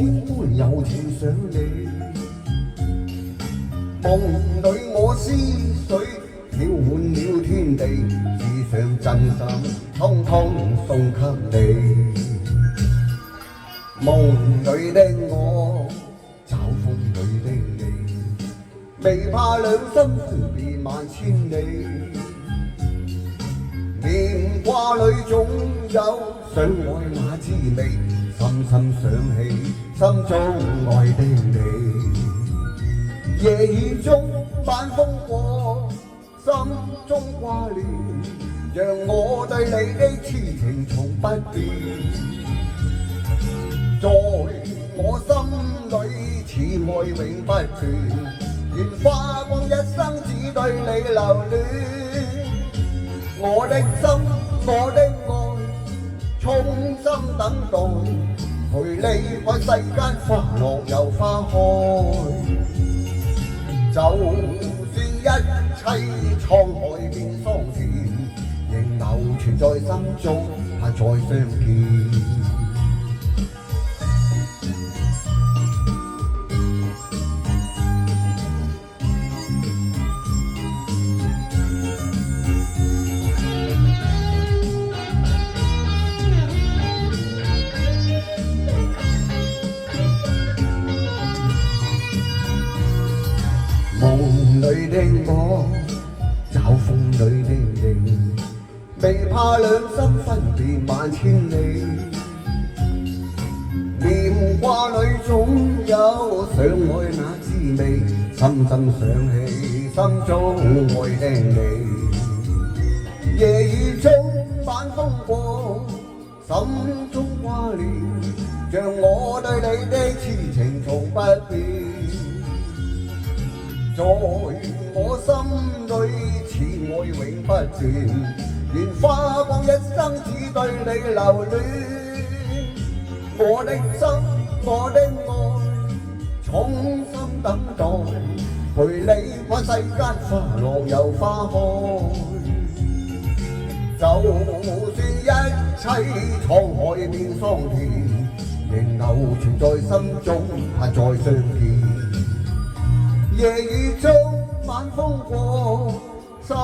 千般柔情想你，夢裏我思緒飄滿了天地，只想真心通通送給你。夢裏的我，找風裏的你，未怕兩心分別萬千里。念掛裏總有想愛那滋味，深深想起心中愛的你。夜雨中晚風過，心中掛念，讓我對你的痴情從不變。在我心裏此愛永不斷，願花光一生只對你留戀。我的心，我的愛，衷心等待，陪你看世間花落又花開。就算一切滄海變桑田，仍留存在心中，怕再相見。夢裏的我，找風裏的你，未怕兩心分別萬千里。念掛裏總有想愛那滋味，深深想起心中愛的你。夜雨中晚風過，心中掛念，讓我對你的痴情從不變。在我心裏，此愛永不斷，願花光一生只對你留戀。我的心，我的愛，衷心等待，陪你看世間花落又花開。就算一切滄海變桑田，仍留存在心中，怕再相見。夜雨中晚風過，心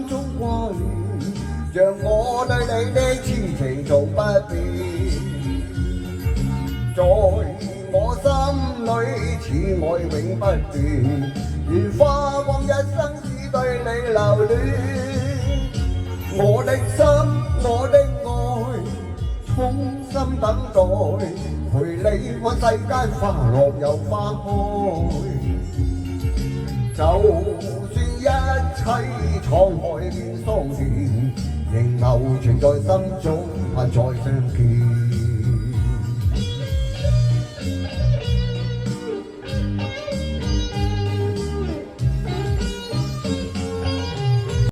中掛念，讓我對你的痴情從不變。在我心裏，此愛永不斷，願花光一生只對你留戀。我的心，我的愛，衷心等待，陪你看世間花落又花開。就算一切滄海變桑田，仍留存在心中，怕再相見。